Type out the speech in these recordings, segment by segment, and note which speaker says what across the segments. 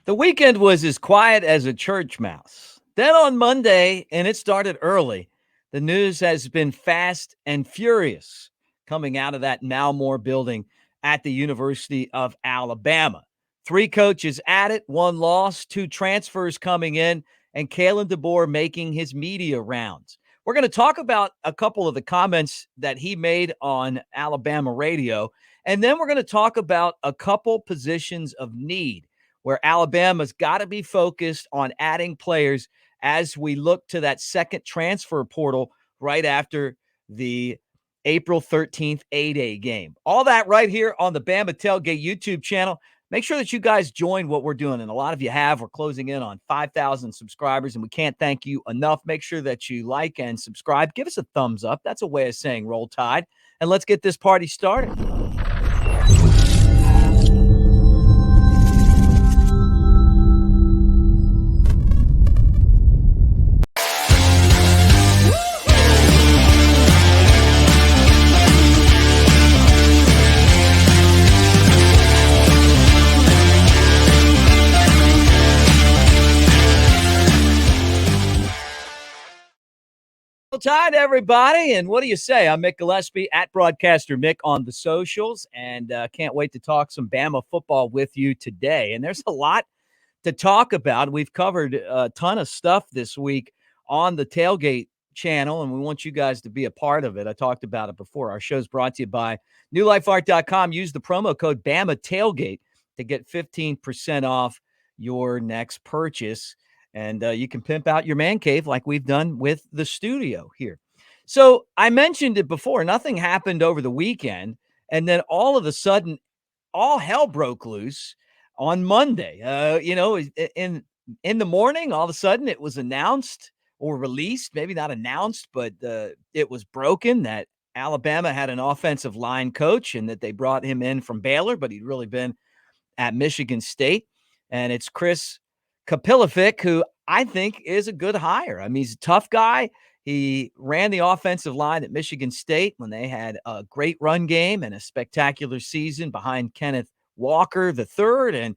Speaker 1: The weekend was as quiet as a church mouse. Then on Monday, and it started early, the news has been fast and furious coming out of that Malmore building at the University of Alabama. Three coaches at it, one loss, two transfers coming in, and Kalen DeBoer making his media rounds. We're going to talk about a couple of the comments that he made on Alabama radio, and then we're going to talk about a couple positions of need where Alabama's got to be focused on adding players as we look to that second transfer portal right after the April 13th A-Day game. All that right here on the Bama Tailgate YouTube channel. Make sure that you guys join what we're doing, and a lot of you have. We're closing in on 5,000 subscribers, and we can't thank you enough. Make sure that you like and subscribe. Give us a thumbs up. That's a way of saying roll tide, and let's get this party started. Tide, everybody, and what do you say? I'm Mick Gillispie at Broadcaster Mick on the socials, and can't wait to talk some Bama football with you today. And there's a lot to talk about. We've covered a ton of stuff this week on the Tailgate channel, and we want you guys to be a part of it. I talked about it before. Our show's brought to you by newlifeart.com. Use the promo code Bama Tailgate to get 15% off your next purchase. And you can pimp out your man cave like we've done with the studio here. So I mentioned it before. Nothing happened over the weekend. And then all of a sudden, all hell broke loose on Monday. In the morning, all of a sudden it was announced or released, maybe not announced, but it was broken that Alabama had an offensive line coach and that they brought him in from Baylor, but he'd really been at Michigan State. And it's Chris Kapilofik, who I think is a good hire. I mean, he's a tough guy. He ran the offensive line at Michigan State when they had a great run game and a spectacular season behind Kenneth Walker III.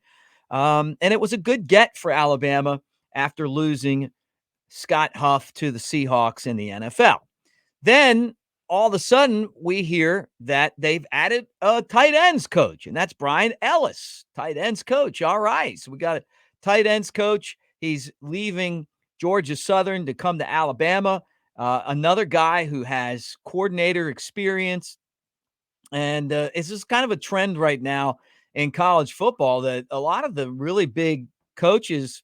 Speaker 1: And it was a good get for Alabama after losing Scott Huff to the Seahawks in the NFL. Then all of a sudden we hear that they've added a tight ends coach, and that's Brian Ellis, tight ends coach. All right. So we got a tight ends coach. He's leaving Georgia Southern to come to Alabama. Another guy who has coordinator experience. And it's just kind of a trend right now in college football that a lot of the really big coaches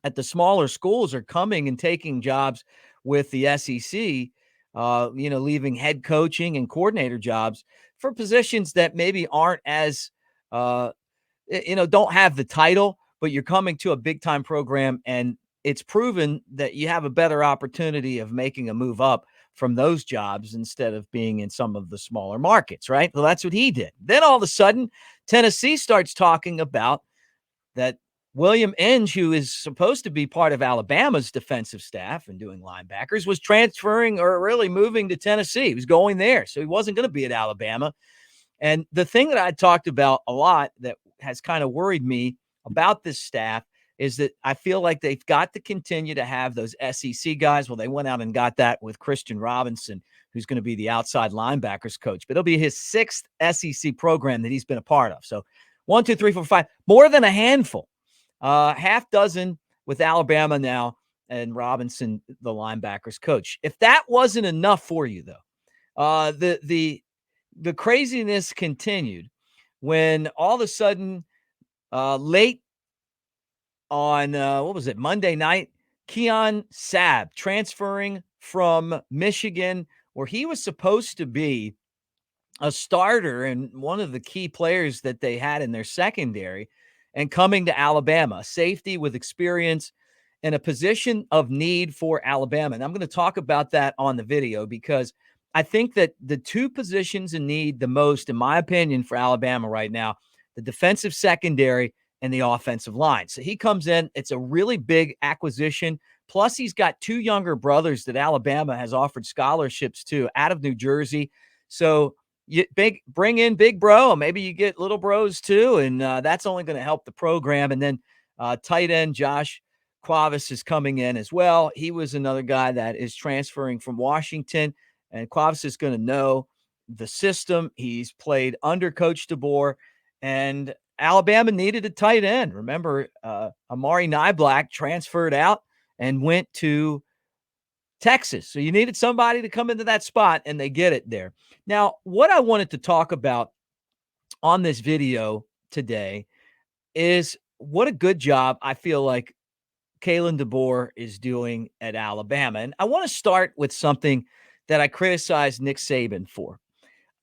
Speaker 1: at the smaller schools are coming and taking jobs with the SEC, leaving head coaching and coordinator jobs for positions that maybe aren't as, don't have the title, but you're coming to a big time program and it's proven that you have a better opportunity of making a move up from those jobs instead of being in some of the smaller markets, right? Well, that's what he did. Then all of a sudden, Tennessee starts talking about that William Inge, who is supposed to be part of Alabama's defensive staff and doing linebackers, was transferring or really moving to Tennessee. He was going there, so he wasn't going to be at Alabama. And the thing that I talked about a lot that has kind of worried me about this staff is that I feel like they've got to continue to have those SEC guys. Well, they went out and got that with Christian Robinson, who's going to be the outside linebackers coach, but it'll be his sixth SEC program that he's been a part of. So 1, 2, 3, 4, 5, more than a handful, half dozen with Alabama now and Robinson, the linebackers coach. If that wasn't enough for you though, the craziness continued when all of a sudden late on, Monday night, Keon Sabb transferring from Michigan, where he was supposed to be a starter and one of the key players that they had in their secondary, and coming to Alabama, safety with experience in a position of need for Alabama. And I'm going to talk about that on the video because I think that the two positions in need the most, in my opinion, for Alabama right now, the defensive secondary and the offensive line. So he comes in. It's a really big acquisition. Plus, he's got two younger brothers that Alabama has offered scholarships to out of New Jersey. So you bring in big bro. Maybe you get little bros too. And that's only going to help the program. And then Tight end Josh Quavis is coming in as well. He was another guy that is transferring from Washington, and Quavis is going to know the system. He's played under Coach DeBoer, and Alabama needed a tight end. Remember, Amari Niblack transferred out and went to Texas. So you needed somebody to come into that spot, and they get it there. Now, what I wanted to talk about on this video today is what a good job I feel like Kalen DeBoer is doing at Alabama. And I want to start with something that I criticized Nick Saban for.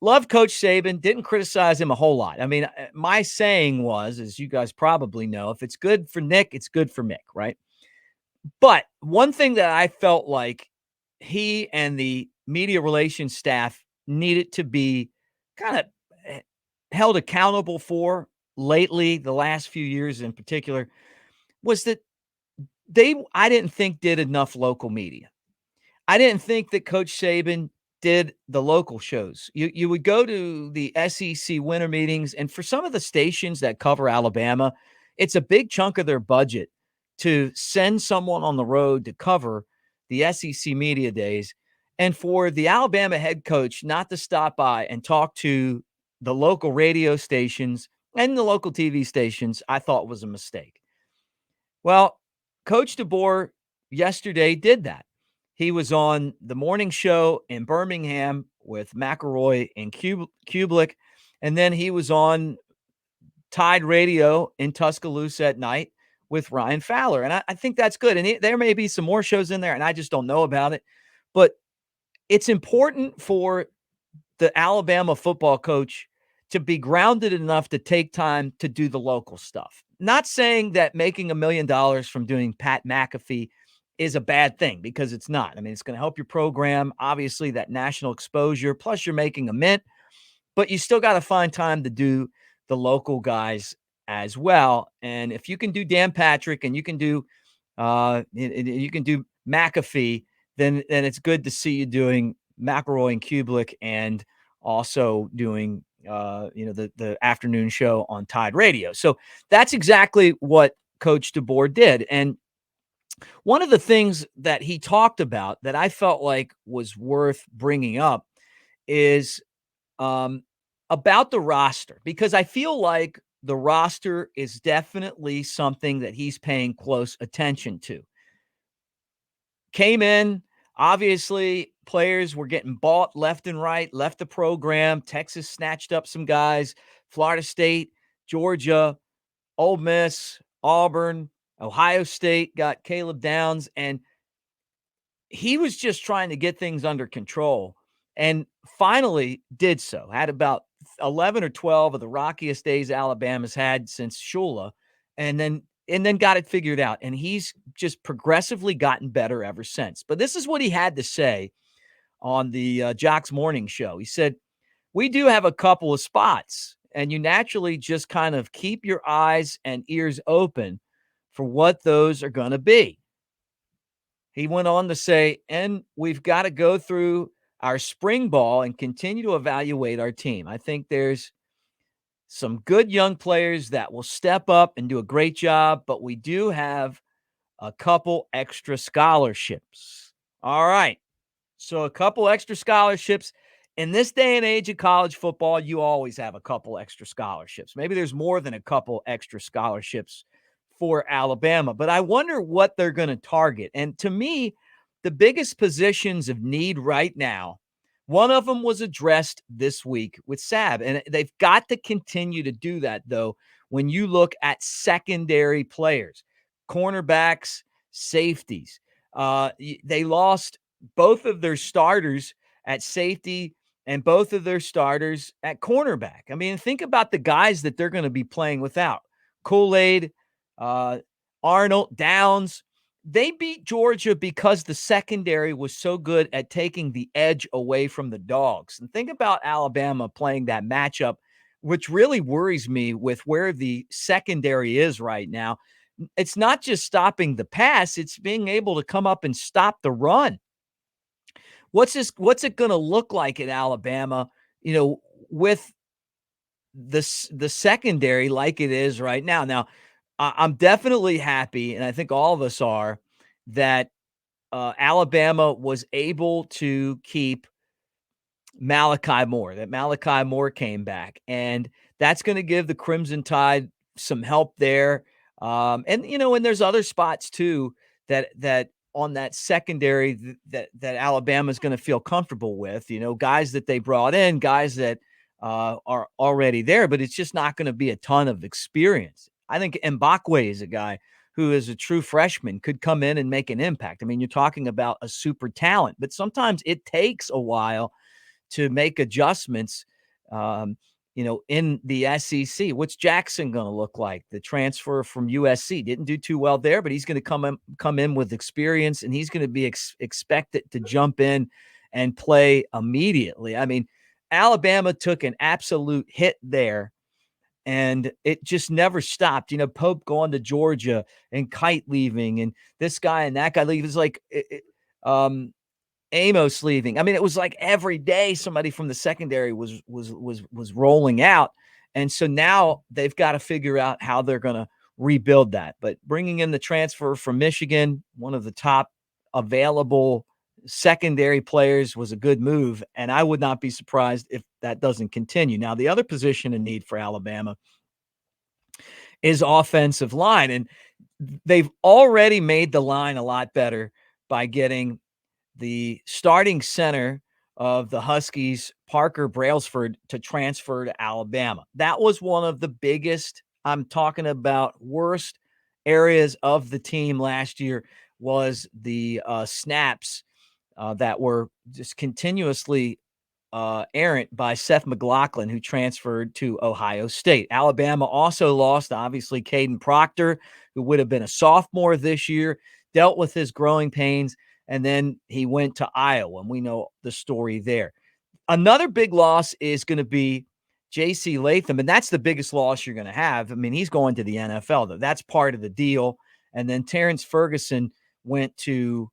Speaker 1: Love Coach Saban, didn't criticize him a whole lot. I mean, my saying was, as you guys probably know, if it's good for Nick, it's good for Mick, right? But one thing that I felt like he and the media relations staff needed to be kind of held accountable for lately, the last few years in particular, was that I didn't think did enough local media. I didn't think that Coach Saban did the local shows. You would go to the SEC winter meetings, and for some of the stations that cover Alabama, it's a big chunk of their budget to send someone on the road to cover the SEC media days, and for the Alabama head coach not to stop by and talk to the local radio stations and the local TV stations, I thought was a mistake. Well, Coach DeBoer yesterday did that. He was on the morning show in Birmingham with McElroy and Kublik, and then he was on Tide Radio in Tuscaloosa at night with Ryan Fowler. And I think that's good. And there may be some more shows in there, and I just don't know about it. But it's important for the Alabama football coach to be grounded enough to take time to do the local stuff. Not saying that making $1 million from doing Pat McAfee is a bad thing, because it's not. I mean, it's going to help your program, obviously, that national exposure, plus you're making a mint, but you still got to find time to do the local guys as well. And if you can do Dan Patrick and you can do McAfee, then it's good to see you doing McElroy and Kublik, and also doing the afternoon show on Tide Radio. So that's exactly what Coach DeBoer did. And one of the things that he talked about that I felt like was worth bringing up is about the roster, because I feel like the roster is definitely something that he's paying close attention to. Came in, obviously, players were getting bought left and right, left the program. Texas snatched up some guys, Florida State, Georgia, Ole Miss, Auburn, Ohio State got Caleb Downs, and he was just trying to get things under control, and finally did so. Had about 11 or 12 of the rockiest days Alabama's had since Shula, and then got it figured out. And he's just progressively gotten better ever since. But this is what he had to say on the Jocks Morning Show. He said, "We do have a couple of spots, and you naturally just kind of keep your eyes and ears open for what those are going to be." He went on to say, "And we've got to go through our spring ball and continue to evaluate our team. I think there's some good young players that will step up and do a great job, but we do have a couple extra scholarships." All right. So a couple extra scholarships. In this day and age of college football, you always have a couple extra scholarships. Maybe there's more than a couple extra scholarships for Alabama, but I wonder what they're going to target. And to me, the biggest positions of need right now, one of them was addressed this week with Sab, and they've got to continue to do that, though, when you look at secondary players, cornerbacks, safeties. They lost both of their starters at safety and both of their starters at cornerback. I mean, think about the guys that they're going to be playing without. Kool-Aid, Arnold, Downs. They beat Georgia because the secondary was so good at taking the edge away from the dogs. And think about Alabama playing that matchup, which really worries me with where the secondary is right now. It's not just stopping the pass, it's being able to come up and stop the run. What's it going to look like at Alabama, with the secondary like it is right now? Now, I'm definitely happy, and I think all of us are, that Alabama was able to keep Malachi Moore, that Malachi Moore came back, and that's gonna give the Crimson Tide some help there, and there's other spots too that on that secondary that Alabama's gonna feel comfortable with, guys that they brought in, guys that, are already there, but it's just not gonna be a ton of experience. I think Mbakwe is a guy who is a true freshman, could come in and make an impact. I mean, you're talking about a super talent, but sometimes it takes a while to make adjustments, in the SEC. What's Jackson going to look like? The transfer from USC didn't do too well there, but he's going to come in with experience, and he's going to be expected to jump in and play immediately. I mean, Alabama took an absolute hit there, and it just never stopped. Pope going to Georgia and Kite leaving, and this guy and that guy leaving. It's like Amos leaving. I mean, it was like every day somebody from the secondary was rolling out, and so now they've got to figure out how they're going to rebuild that. But bringing in the transfer from Michigan, one of the top available secondary players, was a good move, and I would not be surprised if that doesn't continue. Now, the other position in need for Alabama is offensive line, and they've already made the line a lot better by getting the starting center of the Huskies, Parker Brailsford, to transfer to Alabama. That was one of the biggest, I'm talking about worst areas of the team last year, was the snaps that were just continuously errant by Seth McLaughlin, who transferred to Ohio State. Alabama also lost, obviously, Caden Proctor, who would have been a sophomore this year, dealt with his growing pains, and then he went to Iowa, and we know the story there. Another big loss is going to be J.C. Latham, and that's the biggest loss you're going to have. I mean, he's going to the NFL, though. That's part of the deal. And then Terrence Ferguson went to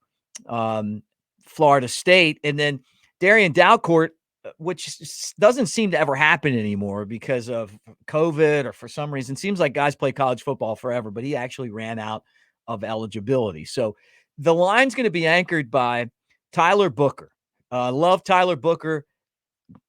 Speaker 1: Florida State, and then Darian Dalcourt, which doesn't seem to ever happen anymore because of COVID or for some reason. Seems like guys play college football forever, but he actually ran out of eligibility. So the line's going to be anchored by Tyler Booker. Love Tyler Booker.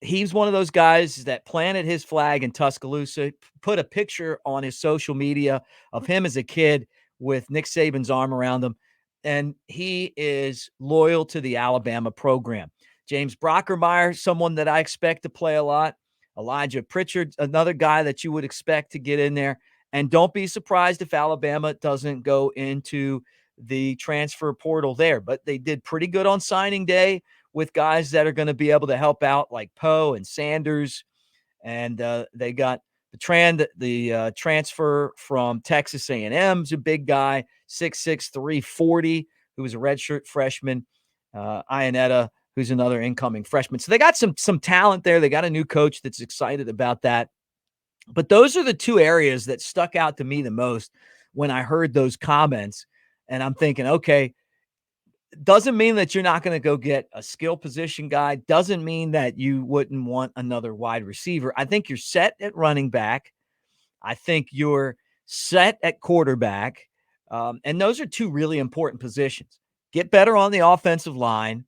Speaker 1: He's one of those guys that planted his flag in Tuscaloosa, put a picture on his social media of him as a kid with Nick Saban's arm around him, and he is loyal to the Alabama program. James Brockermeyer, someone that I expect to play a lot. Elijah Pritchard, another guy that you would expect to get in there. And don't be surprised if Alabama doesn't go into the transfer portal there. But they did pretty good on signing day with guys that are going to be able to help out, like Poe and Sanders. And they got the transfer from Texas A&M's a big guy, 6'6", 340, who was a redshirt freshman. Ionetta, who's another incoming freshman. So they got some talent there. They got a new coach that's excited about that. But those are the two areas that stuck out to me the most when I heard those comments. And I'm thinking, okay, doesn't mean that you're not going to go get a skill position guy. Doesn't mean that you wouldn't want another wide receiver. I think you're set at running back. I think you're set at quarterback. And those are two really important positions. Get better on the offensive line.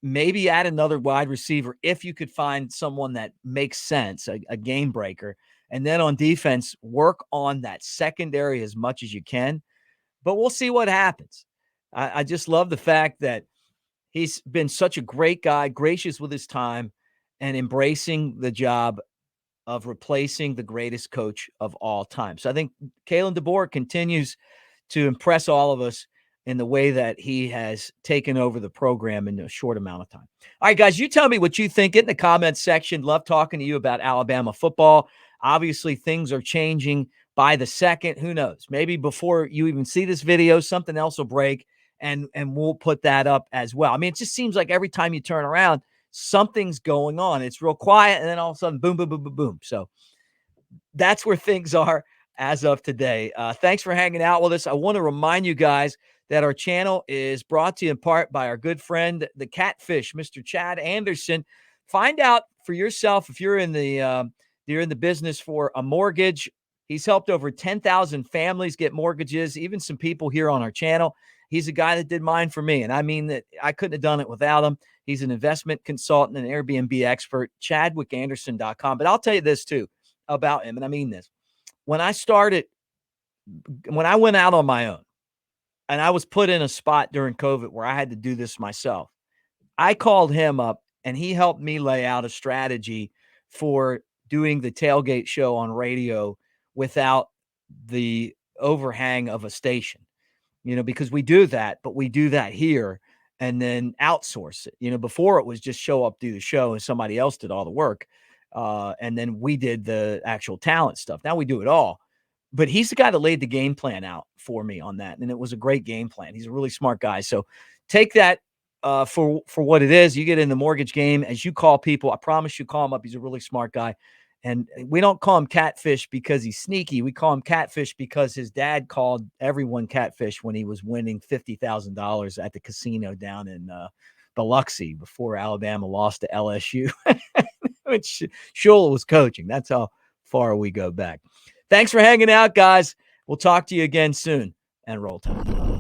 Speaker 1: Maybe add another wide receiver if you could find someone that makes sense, a game breaker. And then on defense, work on that secondary as much as you can. But we'll see what happens. I just love the fact that he's been such a great guy, gracious with his time, and embracing the job of replacing the greatest coach of all time. So I think Kalen DeBoer continues to impress all of us in the way that he has taken over the program in a short amount of time. All right, guys, you tell me what you think in the comments section. Love talking to you about Alabama football. Obviously, things are changing by the second. Who knows? Maybe before you even see this video, something else will break, and we'll put that up as well. I mean, it just seems like every time you turn around, something's going on. It's real quiet, and then all of a sudden, boom, boom, boom, boom, boom. So that's where things are as of today. Thanks for hanging out with us. I want to remind you guys that our channel is brought to you in part by our good friend, the Catfish, Mr. Chad Anderson. Find out for yourself if you're in the business for a mortgage, He's helped over 10,000 families get mortgages, even some people here on our channel. He's a guy that did mine for me. And I mean that I couldn't have done it without him. He's an investment consultant and Airbnb expert, chadwickanderson.com. But I'll tell you this too about him. And I mean this. When I went out on my own and I was put in a spot during COVID where I had to do this myself, I called him up and he helped me lay out a strategy for doing the Tailgate show on radio without the overhang of a station, because we do that, but we do that here and then outsource it. Before it was just show up, do the show, and somebody else did all the work. And then we did the actual talent stuff. Now we do it all. But he's the guy that laid the game plan out for me on that. And it was a great game plan. He's a really smart guy. So take that for what it is. You get in the mortgage game as you call people. I promise you, call him up. He's a really smart guy. And we don't call him catfish because he's sneaky. We call him catfish because his dad called everyone catfish when he was winning $50,000 at the casino down in Biloxi before Alabama lost to LSU, which Shula was coaching. That's how far we go back. Thanks for hanging out, guys. We'll talk to you again soon. And roll time.